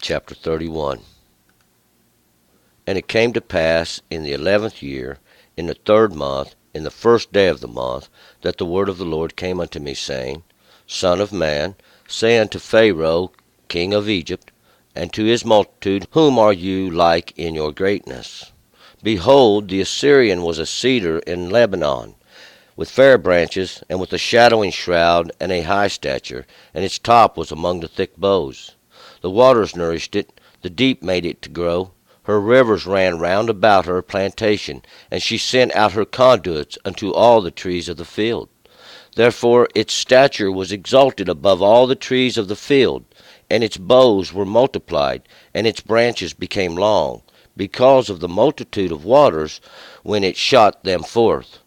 chapter 31. And it came to pass in the 11th year, in the 3rd month, in the 1st day of the month, that the word of the Lord came unto me, saying, Son of man, say unto Pharaoh king of Egypt, and to his multitude, Whom are you like in your greatness? Behold, the Assyrian was a cedar in Lebanon, with fair branches, and with a shadowing shroud, and a high stature, and its top was among the thick boughs. The waters nourished it, the deep made it to grow. Her rivers ran round about her plantation, and she sent out her conduits unto all the trees of the field. Therefore its stature was exalted above all the trees of the field, and its boughs were multiplied, and its branches became long, because of the multitude of waters when it shot them forth.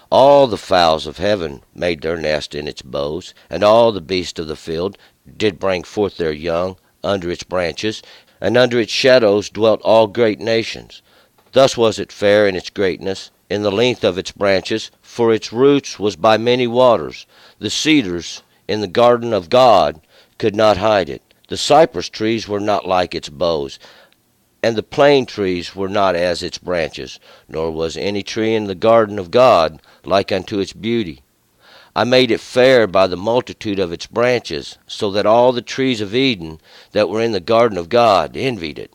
All the fowls of heaven made their nest in its boughs, and all the beasts of the field did bring forth their young under its branches, and under its shadows dwelt all great nations. Thus was it fair in its greatness, in the length of its branches, for its roots was by many waters. The cedars in the garden of God could not hide it. The cypress trees were not like its boughs, and the plane trees were not as its branches, nor was any tree in the garden of God like unto its beauty. I made it fair by the multitude of its branches, so that all the trees of Eden that were in the garden of God envied it.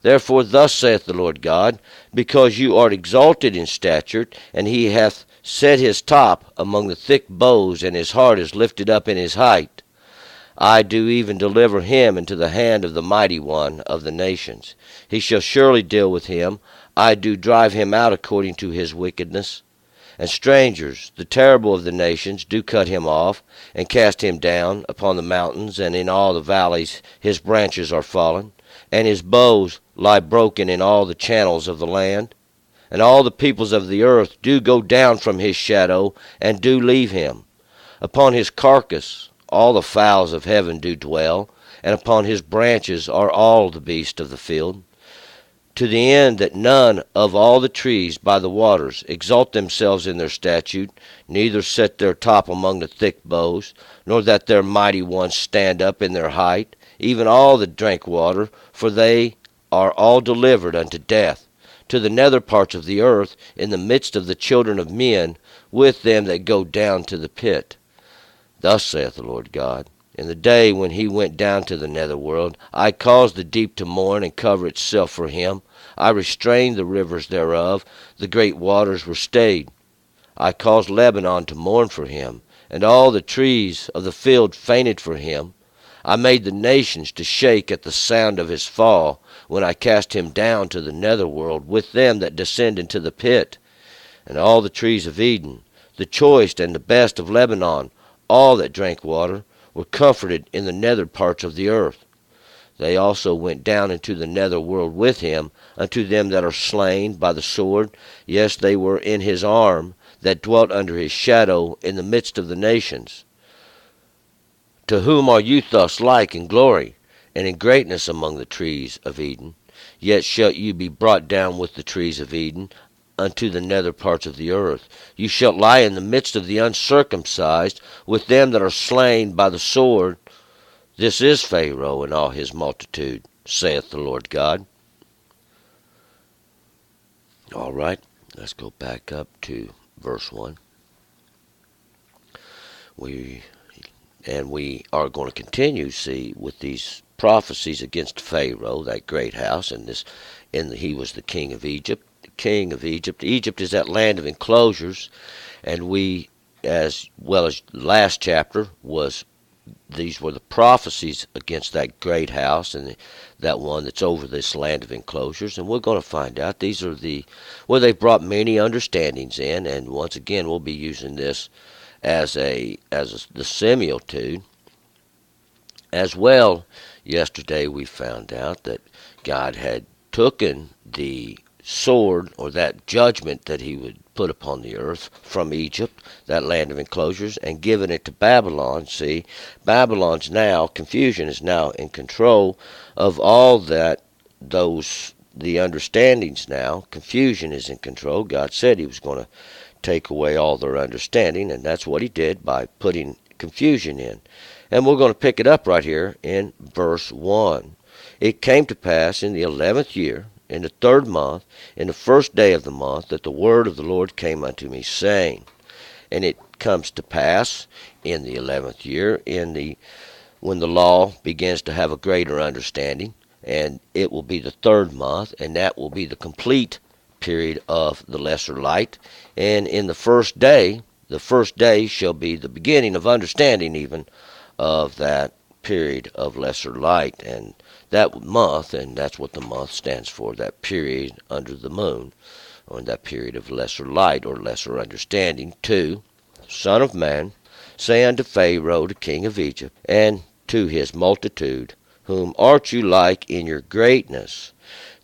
Therefore thus saith the Lord God, because you art exalted in stature, and he hath set his top among the thick boughs, and his heart is lifted up in his height, I do even deliver him into the hand of the mighty one of the nations. He shall surely deal with him. I do drive him out according to his wickedness. And strangers, the terrible of the nations, do cut him off, and cast him down upon the mountains, and in all the valleys his branches are fallen, and his boughs lie broken in all the channels of the land. And all the peoples of the earth do go down from his shadow, and do leave him. Upon his carcass all the fowls of heaven do dwell, and upon his branches are all the beasts of the field, to the end that none of all the trees by the waters exalt themselves in their statute, neither set their top among the thick boughs, nor that their mighty ones stand up in their height, even all that drank water, for they are all delivered unto death, to the nether parts of the earth, in the midst of the children of men, with them that go down to the pit. Thus saith the Lord God, in the day when he went down to the nether world, I caused the deep to mourn and cover itself for him. I restrained the rivers thereof, the great waters were stayed. I caused Lebanon to mourn for him, and all the trees of the field fainted for him. I made the nations to shake at the sound of his fall, when I cast him down to the nether world with them that descend into the pit. And all the trees of Eden, the choice and the best of Lebanon, all that drank water, were comforted in the nether parts of the earth. They also went down into the nether world with him, unto them that are slain by the sword. Yes, they were in his arm, that dwelt under his shadow in the midst of the nations. To whom are you thus like in glory, and in greatness among the trees of Eden? Yet shalt you be brought down with the trees of Eden, unto the nether parts of the earth. You shalt lie in the midst of the uncircumcised, with them that are slain by the sword. This is Pharaoh and all his multitude, saith the Lord God. All right, let's go back up to verse 1. We are going to continue, see, with these prophecies against Pharaoh, that great house, and he was the king of Egypt. King of Egypt. Egypt is that land of enclosures, and we, as well as last chapter, these were the prophecies against that great house and that one that's over this land of enclosures, and we're going to find out these are they've brought many understandings in, and once again we'll be using this as the similitude as well. Yesterday we found out that God had taken the sword, or that judgment that he would put upon the earth, from Egypt, that land of enclosures, and given it to Babylon. See, Babylon's now, confusion is now in control of all the understandings now. Confusion is in control. God said he was going to take away all their understanding, and that's what he did by putting confusion in. And we're going to pick it up right here in verse 1. it came to pass in the 11th year, in the 3rd month, in the 1st day of the month, that the word of the Lord came unto me, saying, and it comes to pass in the 11th year, when the law begins to have a greater understanding, and it will be the 3rd month, and that will be the complete period of the lesser light. And in the first day shall be the beginning of understanding even of that period of lesser light, and that month, and that's what the month stands for, that period under the moon, or that period of lesser light or lesser understanding. 2. Son of man, say unto Pharaoh the king of Egypt, and to his multitude, whom art you like in your greatness?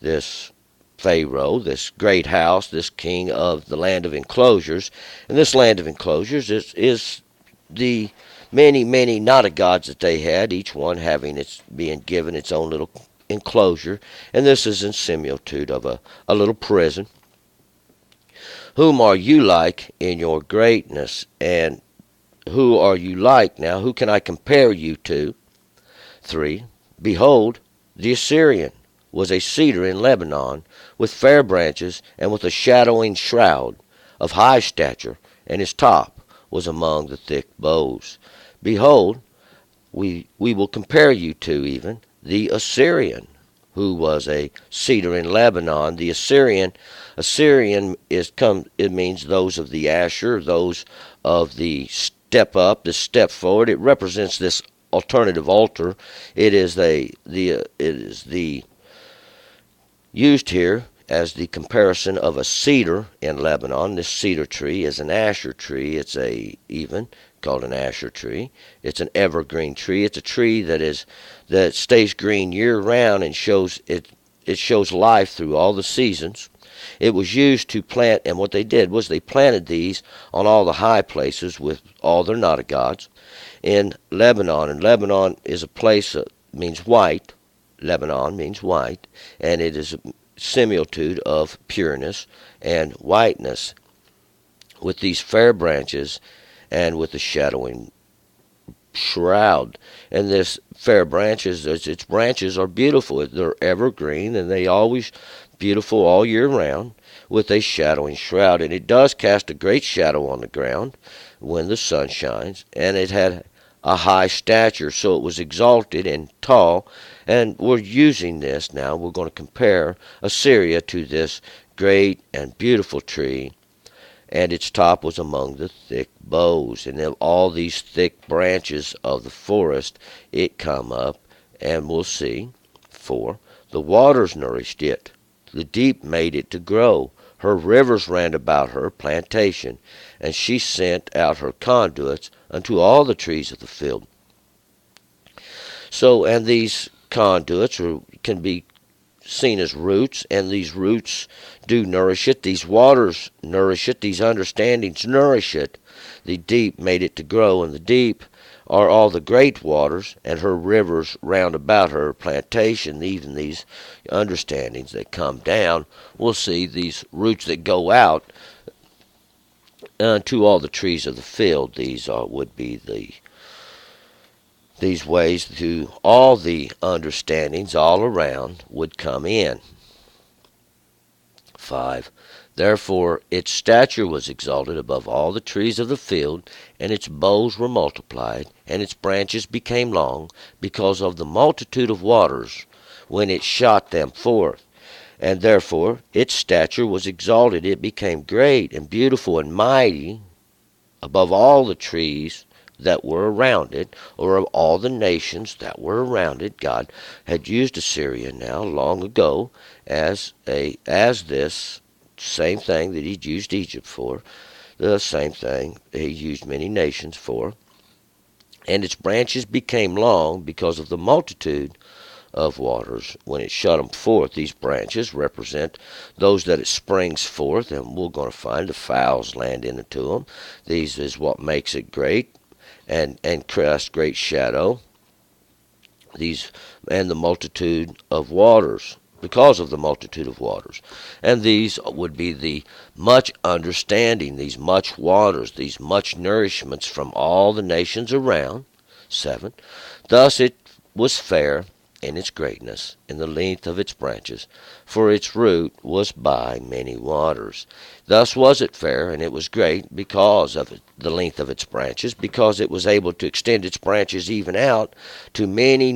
This Pharaoh, this great house, this king of the land of enclosures, and this land of enclosures is the many not of gods that they had, each one being given its own little enclosure, and this is in similitude of a little prison. Whom are you like in your greatness? And who are you like now? Who can I compare you to? 3. Behold, the Assyrian was a cedar in Lebanon, with fair branches, and with a shadowing shroud, of high stature, and his top was among the thick boughs. Behold, we will compare you to even the Assyrian, who was a cedar in Lebanon. The Assyrian it means those of the Asher, those of the step up, the step forward. It represents this alternative altar. It is used here as the comparison of a cedar in Lebanon. This cedar tree is an Asher tree. It's called an Asher tree. It's an evergreen tree. It's a tree that stays green year round and shows life through all the seasons. It was used to plant, and what they did was they planted these on all the high places with all their not of gods in Lebanon. And Lebanon is a place that means white. Lebanon means white, and it is a similitude of pureness and whiteness, with these fair branches and with the shadowing shroud. And this fair branches, its branches are beautiful. They're evergreen, and they always beautiful all year round, with a shadowing shroud. And it does cast a great shadow on the ground when the sun shines, and it had a high stature, so it was exalted and tall. And we're using this now. We're going to compare Assyria to this great and beautiful tree, and its top was among the thick boughs. And of all these thick branches of the forest it come up, and we'll see. 4. The waters nourished it, the deep made it to grow. Her rivers ran about her plantation, and she sent out her conduits unto all the trees of the field. So, and these conduits can be seen as roots, and these roots do nourish it. These waters nourish it. These understandings nourish it. The deep made it to grow, and the deep are all the great waters, and her rivers round about her plantation. Even these understandings that come down, we'll see these roots that go out to all the trees of the field. These would be these ways to all the understandings all around would come in. 5. Therefore its stature was exalted above all the trees of the field, and its boughs were multiplied, and its branches became long, because of the multitude of waters when it shot them forth. And therefore its stature was exalted. It became great and beautiful and mighty above all the trees that were around it, or of all the nations that were around it. God had used Assyria now long ago as this same thing that he'd used Egypt for, the same thing he used many nations for. And its branches became long because of the multitude of waters when it shut them forth. These branches represent those that it springs forth, and we're going to find the fowls land into them. These is what makes it great and cast great shadow. These and the multitude of waters, because of the multitude of waters. And these would be the much understanding, these much waters, these much nourishments from all the nations around. 7. Thus it was fair, in its greatness, in the length of its branches, for its root was by many waters. Thus was it fair, and it was great because of the length of its branches, because it was able to extend its branches even out to many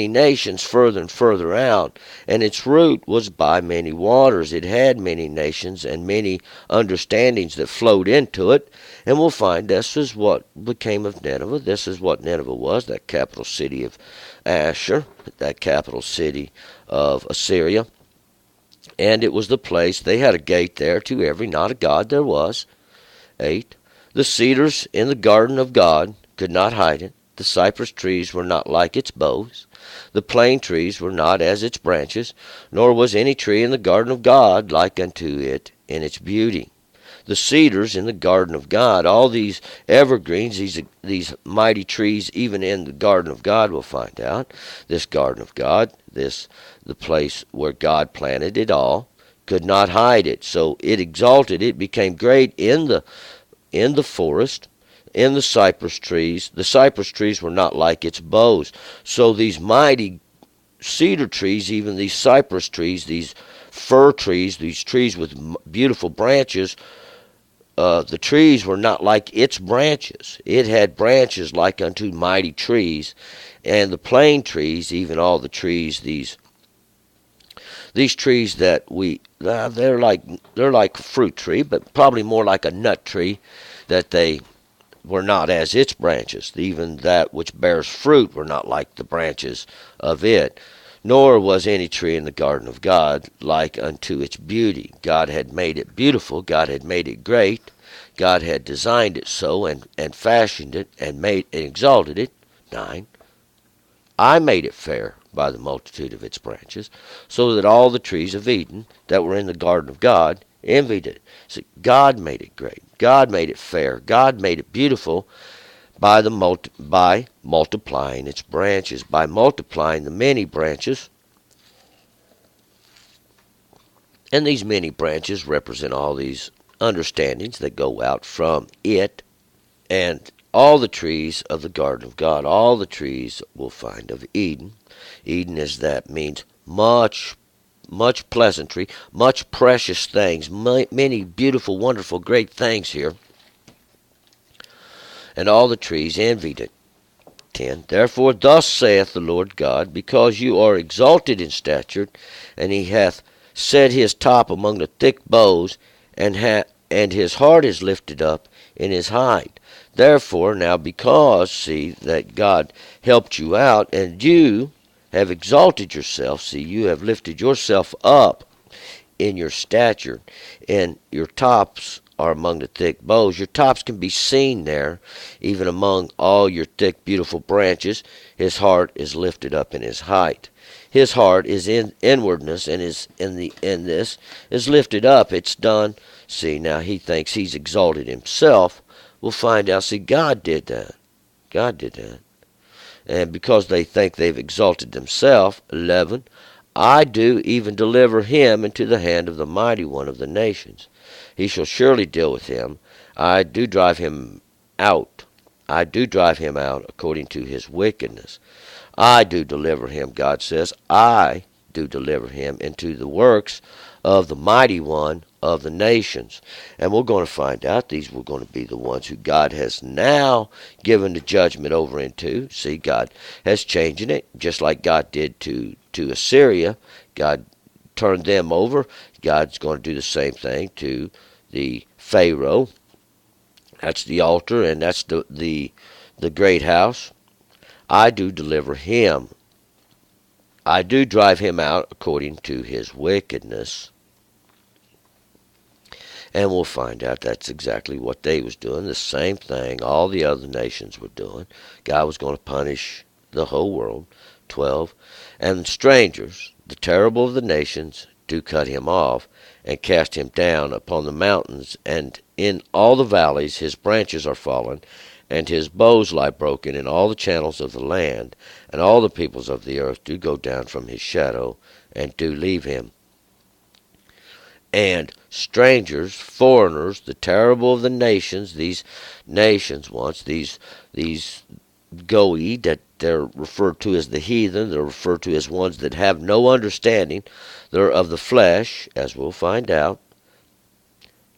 nations further and further out. And its root was by many waters. It had many nations and many understandings that flowed into it. And we'll find this is what became of Nineveh. This is what Nineveh was, that capital city of Asher, that capital city of Assyria. And it was the place, they had a gate there to every knot of God there was. 8. The cedars in the garden of God could not hide it. The cypress trees were not like its boughs. The plane trees were not as its branches, nor was any tree in the garden of God like unto it in its beauty. The cedars in the garden of God, all these evergreens, these mighty trees, even in the garden of God, we'll find out. This garden of God, the place where God planted it all, could not hide it. So it exalted, it became great in the forest, in the cypress trees. The cypress trees were not like its boughs. So these mighty cedar trees, even these cypress trees, these fir trees, these trees with beautiful branches, the trees were not like its branches. It had branches like unto mighty trees. And the plane trees, even all the trees, these trees that they're like a fruit tree, but probably more like a nut tree, that they were not as its branches. Even that which bears fruit were not like the branches of it. Nor was any tree in the garden of God like unto its beauty. God had made it beautiful. God had made it great. God had designed it so, and fashioned it, and made and exalted it. 9. I made it fair by the multitude of its branches, so that all the trees of Eden that were in the garden of God envied it. So God made it great. God made it fair. God made it beautiful by multiplying its branches, by multiplying the many branches. And these many branches represent all these understandings that go out from it, and all the trees of the garden of God, all the trees we'll find of Eden. Eden is that means much pleasantry, much precious things, many beautiful, wonderful, great things here. And all the trees envied it. 10. Therefore thus saith the Lord God, because you are exalted in stature, and he hath set his top among the thick boughs, and his heart is lifted up in his height. Therefore, now because, see, that God helped you out, and you have exalted yourself, see, you have lifted yourself up in your stature, and your tops are among the thick boughs. Your tops can be seen there, even among all your thick, beautiful branches. His heart is lifted up in his height. His heart is in inwardness, and is in this is lifted up. It's done. See, now he thinks he's exalted himself. We'll find out. See, God did that. God did that. And because they think they've exalted themselves, 11, I do even deliver him into the hand of the mighty one of the nations. He shall surely deal with him. I do drive him out. I do drive him out according to his wickedness. I do deliver him, God says. I do deliver him into the works of the mighty one of the nations. And we're going to find out these were going to be the ones who God has now given the judgment over into. See, God has changed it, just like God did to Assyria. God turned them over. God's going to do the same thing to the Pharaoh. That's the altar, and that's the great house. I do deliver him. I do drive him out according to his wickedness. And we'll find out that's exactly what they was doing. The same thing all the other nations were doing. God was going to punish the whole world. 12. And strangers, the terrible of the nations, do cut him off, and cast him down upon the mountains, and in all the valleys his branches are fallen, and his boughs lie broken in all the channels of the land, and all the peoples of the earth do go down from his shadow, and do leave him. And strangers, foreigners, the terrible of the nations, these nations once, these Goi that they're referred to as the heathen. They're referred to as ones that have no understanding. They're of the flesh, as we'll find out.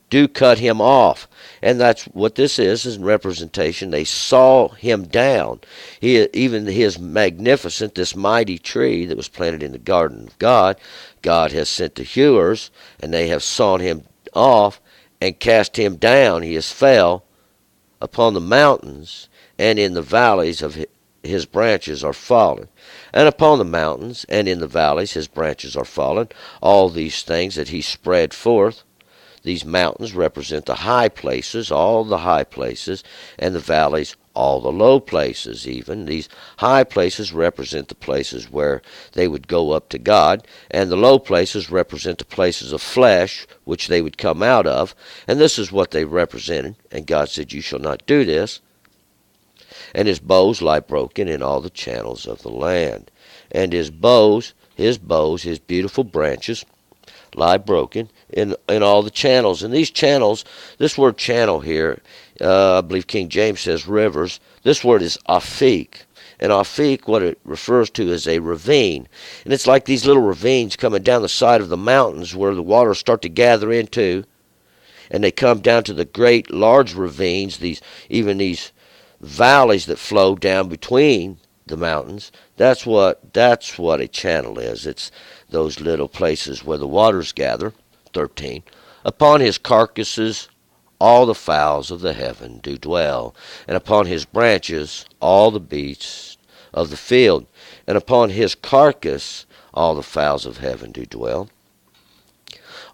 Do cut him off. And that's what this is representation. They saw him down. Even his magnificent, this mighty tree that was planted in the garden of God, God has sent the hewers, and they have sawn him off and cast him down. He has fell upon the mountains, and in the valleys of his branches are fallen. And upon the mountains and in the valleys his branches are fallen. All these things that he spread forth. These mountains represent the high places, all the high places, and the valleys, all the low places even. These high places represent the places where they would go up to God, and the low places represent the places of flesh which they would come out of. And this is what they represented. And God said, "You shall not do this." And his bows lie broken in all the channels of the land. And his bows, his beautiful branches, lie broken in all the channels. And these channels, this word channel here, I believe King James says rivers. This word is afik. And afik, what it refers to is a ravine. And it's like these little ravines coming down the side of the mountains where the waters start to gather into. And they come down to the great large ravines, these valleys that flow down between the mountains. That's what a channel is. It's those little places where the waters gather. 13. Upon his carcasses all the fowls of the heaven do dwell, and upon his branches all the beasts of the field, and upon his carcass all the fowls of heaven do dwell.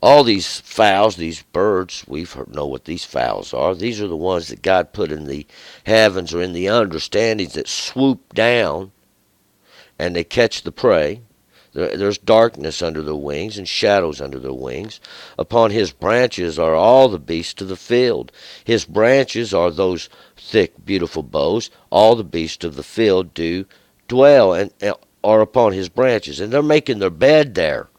All these fowls, these birds, know what these fowls are. These are the ones that God put in the heavens or in the understandings that swoop down and they catch the prey. There's darkness under their wings and shadows under their wings. Upon his branches are all the beasts of the field. His branches are those thick, beautiful boughs. All the beasts of the field do dwell and are upon his branches. And they're making their bed there.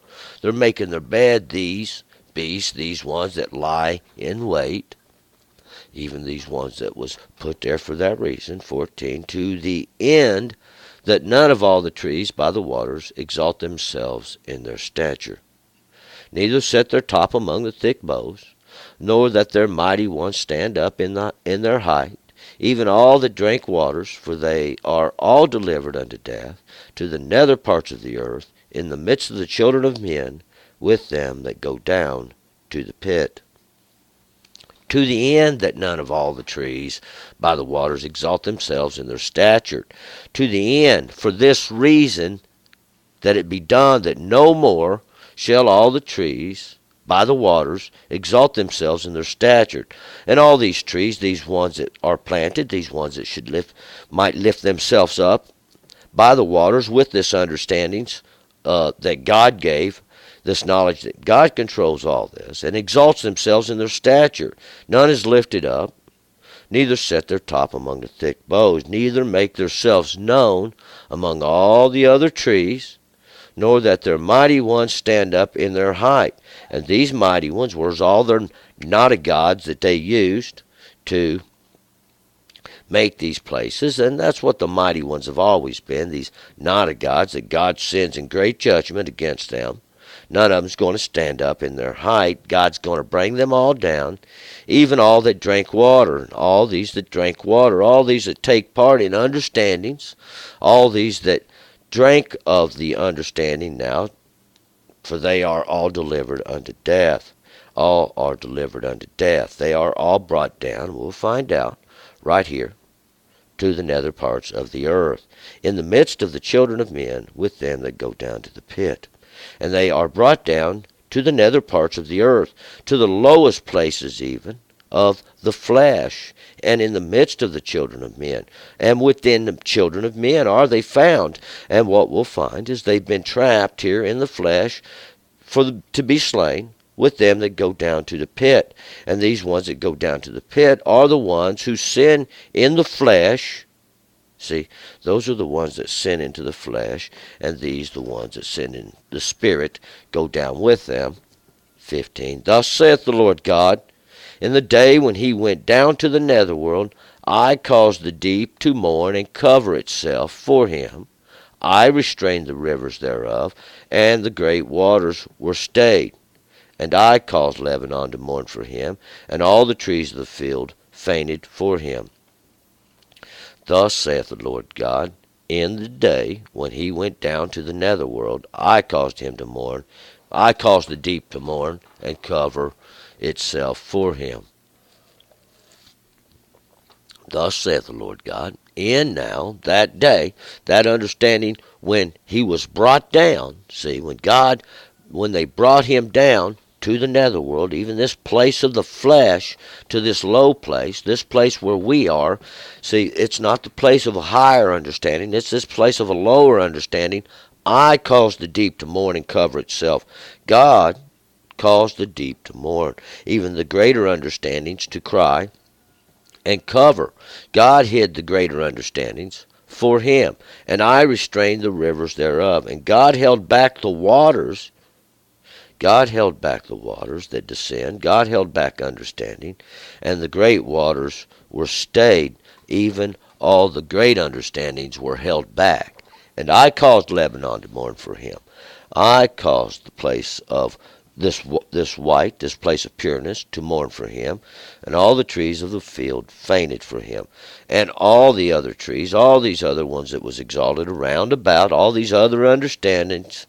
They're making their bed, these beasts, these ones that lie in wait, even these ones that was put there for that reason. 14, to the end that none of all the trees by the waters exalt themselves in their stature, neither set their top among the thick boughs, nor that their mighty ones stand up in their height, even all that drank waters, for they are all delivered unto death, to the nether parts of the earth, in the midst of the children of men, with them that go down to the pit. To the end that none of all the trees by the waters exalt themselves in their stature. To the end, for this reason, that it be done that no more shall all the trees by the waters exalt themselves in their stature. And all these trees, these ones that are planted, these ones that might lift themselves up by the waters with this understandings that God gave, this knowledge that God controls all this, and exalts themselves in their stature. None is lifted up, neither set their top among the thick boughs, neither make themselves known among all the other trees, nor that their mighty ones stand up in their height. And these mighty ones were all their not of gods that they used to make these places, and that's what the mighty ones have always been, these not of gods that God sends in great judgment against them. None of them's going to stand up in their height. God's going to bring them all down, even all that drank water, all these that drank water, all these that take part in understandings, all these that drank of the understanding now, for they are all delivered unto death. All are delivered unto death. They are all brought down, we'll find out, right here, to the nether parts of the earth, in the midst of the children of men, with them that go down to the pit. And they are brought down to the nether parts of the earth, to the lowest places even of the flesh, and in the midst of the children of men. And within the children of men are they found. And what we'll find is they've been trapped here in the flesh to be slain, with them that go down to the pit. And these ones that go down to the pit are the ones who sin in the flesh. See, those are the ones that sin into the flesh, and these, the ones that sin in the spirit, go down with them. 15. Thus saith the Lord God, in the day when he went down to the netherworld, I caused the deep to mourn and cover itself for him. I restrained the rivers thereof, and the great waters were stayed. And I caused Lebanon to mourn for him, and all the trees of the field fainted for him. Thus saith the Lord God, in the day when he went down to the netherworld, I caused him to mourn. I caused the deep to mourn and cover itself for him. Thus saith the Lord God, in now that day, that understanding when he was brought down, see, when they brought him down to the netherworld, even this place of the flesh, to this low place, this place where we are, see, it's not the place of a higher understanding, it's this place of a lower understanding. I caused the deep to mourn and cover itself. God caused the deep to mourn, even the greater understandings to cry and cover. God hid the greater understandings for him, and I restrained the rivers thereof. And God held back the waters. God held back the waters that descend. God held back understanding, and the great waters were stayed. Even all the great understandings were held back. And I caused Lebanon to mourn for him. I caused the place of this place of pureness, to mourn for him, and all the trees of the field fainted for him, and all the other trees, all these other ones that was exalted around about, all these other understandings,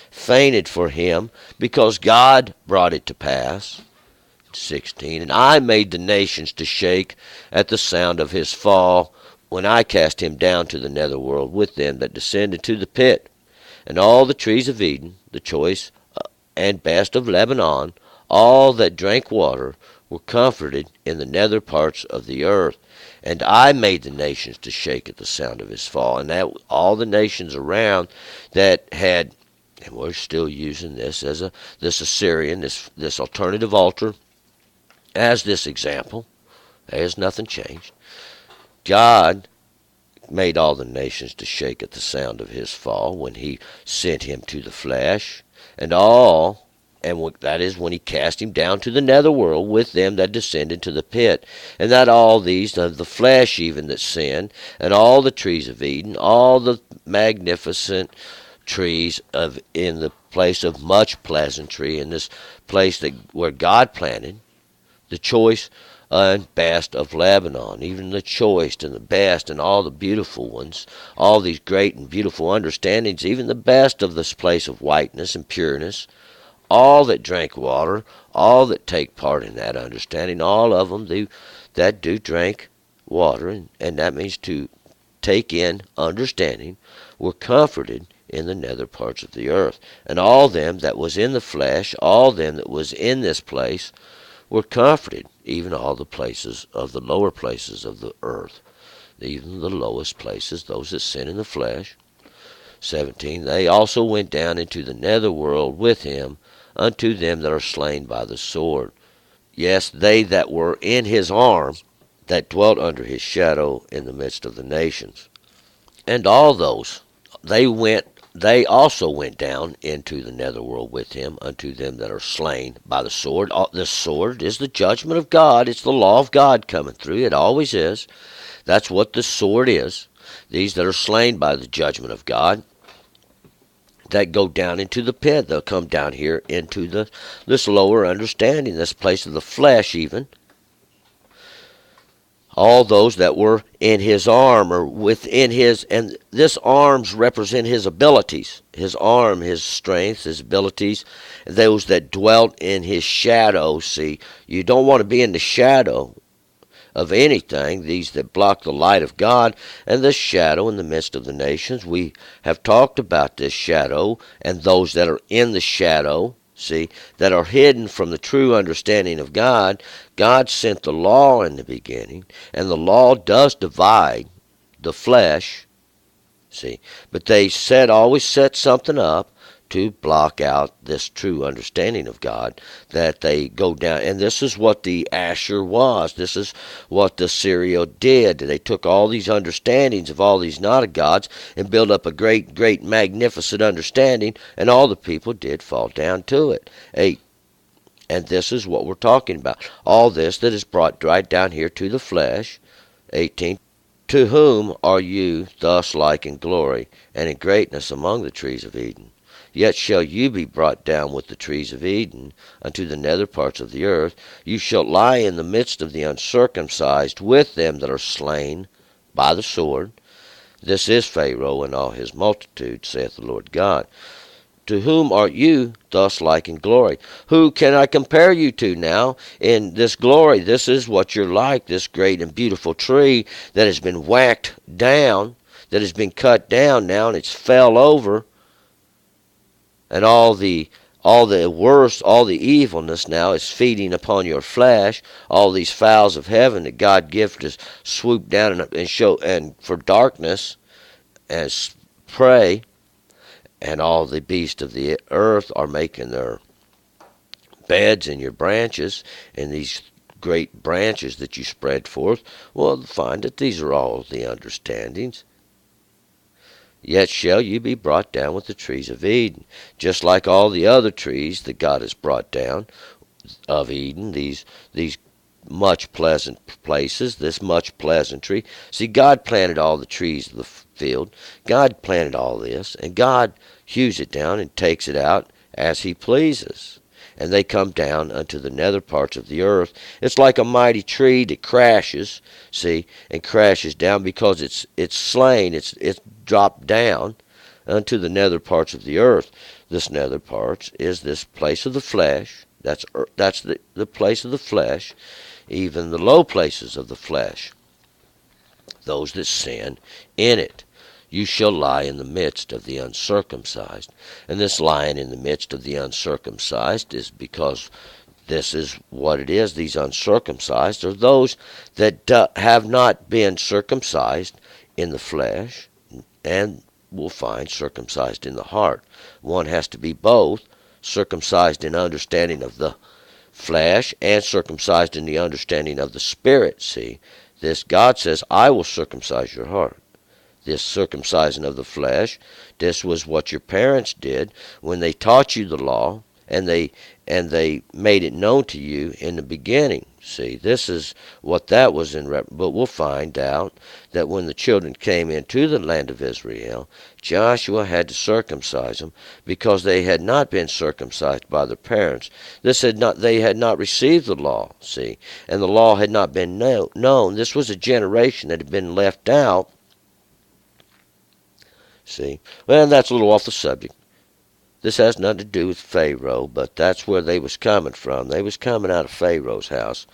fainted for him, because God brought it to pass. 16, and I made the nations to shake at the sound of his fall, when I cast him down to the netherworld with them that descended to the pit. And all the trees of Eden, the choice and best of Lebanon, all that drank water, were comforted in the nether parts of the earth. And I made the nations to shake at the sound of his fall. And that all the nations around that had, and we're still using this as this Assyrian, this alternative altar, as this example. There's nothing changed. God made all the nations to shake at the sound of his fall when he sent him to the flesh, and that is when he cast him down to the netherworld with them that descended to the pit, and that all these of the flesh even that sinned, and all the trees of Eden, all the magnificent trees in the place of much pleasantry, in this place where God planted, the choice and best of Lebanon, even the choice and the best and all the beautiful ones, all these great and beautiful understandings, even the best of this place of whiteness and pureness, all that drank water, all that take part in that understanding, all of them that do drink water, and that means to take in understanding, were comforted in the nether parts of the earth. And all them that was in the flesh, all them that was in this place, were comforted, even all the places of the lower places of the earth, even the lowest places, those that sin in the flesh. 17, they also went down into the netherworld with him, unto them that are slain by the sword. Yes, they that were in his arm, that dwelt under his shadow in the midst of the nations. And all those, they also went down into the netherworld with him, unto them that are slain by the sword. The sword is the judgment of God. It's the law of God coming through. It always is. That's what the sword is. These that are slain by the judgment of God, that go down into the pit. They'll come down here into this lower understanding, this place of the flesh even. All those that were in his arm or within his, and this arms represent his abilities, his arm, his strength, his abilities, those that dwelt in his shadow. See, you don't want to be in the shadow of anything, these that block the light of God, and the shadow in the midst of the nations. We have talked about this shadow, and those that are in the shadow, see, that are hidden from the true understanding of God. God sent the law in the beginning, and the law does divide the flesh, see, but they always set something up to block out this true understanding of God, that they go down. And this is what the Asher was. This is what the Syria did. They took all these understandings of all these not of gods and built up a great, great, magnificent understanding, and all the people did fall down to it. 8. And this is what we're talking about. All this that is brought right down here to the flesh, 18. To whom are you thus like in glory, and in greatness among the trees of Eden? Yet shall you be brought down with the trees of Eden unto the nether parts of the earth. You shall lie in the midst of the uncircumcised with them that are slain by the sword. This is Pharaoh and all his multitude, saith the Lord God. To whom art you thus like in glory? Who can I compare you to now in this glory? This is what you're like, this great and beautiful tree that has been whacked down, that has been cut down now, and it's fell over, and all the worst, all the evilness now is feeding upon your flesh. All these fowls of heaven that God gifted us swoop down and show, and for darkness as prey. And all the beasts of the earth are making their beds in your branches, in these great branches that you spread forth. Well, find that these are all the understandings. Yet shall you be brought down with the trees of Eden, just like all the other trees that God has brought down of Eden, these much pleasant places, this much pleasantry. See, God planted all the trees of the field. God planted all this, and God hews it down and takes it out as he pleases. And they come down unto the nether parts of the earth. It's like a mighty tree that crashes, see, and crashes down because it's slain, it's dropped down unto the nether parts of the earth. This nether parts is this place of the flesh. That's the place of the flesh, even the low places of the flesh, those that sin in it. You shall lie in the midst of the uncircumcised. And this lying in the midst of the uncircumcised is because this is what it is. These uncircumcised are those that have not been circumcised in the flesh, and will find circumcised in the heart. One has to be both, circumcised in understanding of the flesh and circumcised in the understanding of the spirit. See, this God says, I will circumcise your heart. This circumcision of the flesh, this was what your parents did when they taught you the law, and they made it known to you in the beginning. See, this is what that was in. But we'll find out that when the children came into the land of Israel, Joshua had to circumcise them because they had not been circumcised by their parents. They had not received the law. See, and the law had not been known. This was a generation that had been left out. See, well, that's a little off the subject. This has nothing to do with Pharaoh, but that's where they was coming from. They was coming out of Pharaoh's house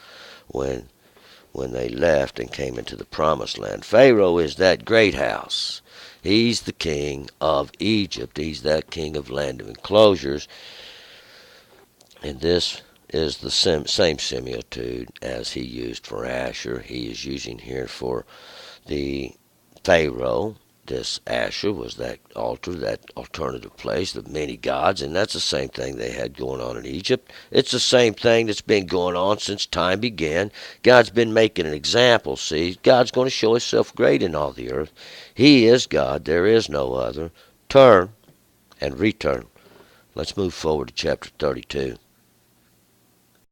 when they left and came into the promised land. Pharaoh is that great house. He's the king of Egypt. He's that king of land of enclosures. And this is the same similitude as he used for Asher. He is using here for the Pharaoh. This Asher was that altar, that alternative place of many gods, and that's the same thing they had going on in Egypt. It's the same thing that's been going on since time began. God's been making an example, see. God's going to show himself great in all the earth. He is God. There is no other. Turn and return. Let's move forward to chapter 32.